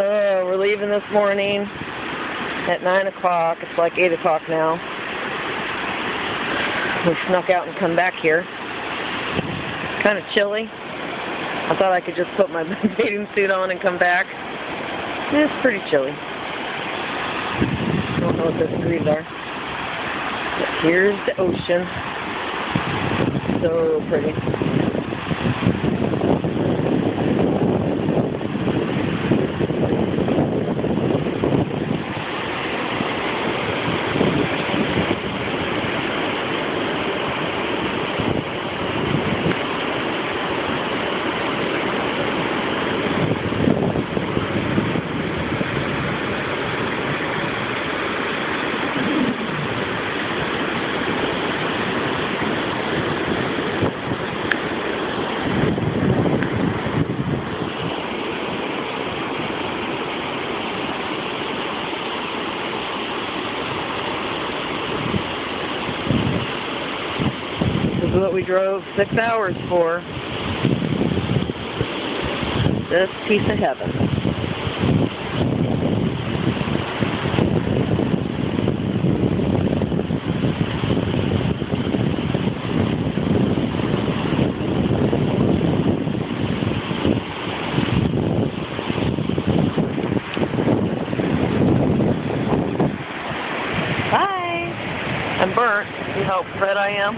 Oh, we're leaving this morning at 9 o'clock. It's like 8 o'clock now. We snuck out and come back here. Kind of chilly. I thought I could just put my bathing suit on and come back. It's pretty chilly. I don't know what those degrees are. But here's the ocean. So pretty. This is what we drove 6 hours for. This piece of heaven. Bye. I'm burnt. See how red I am?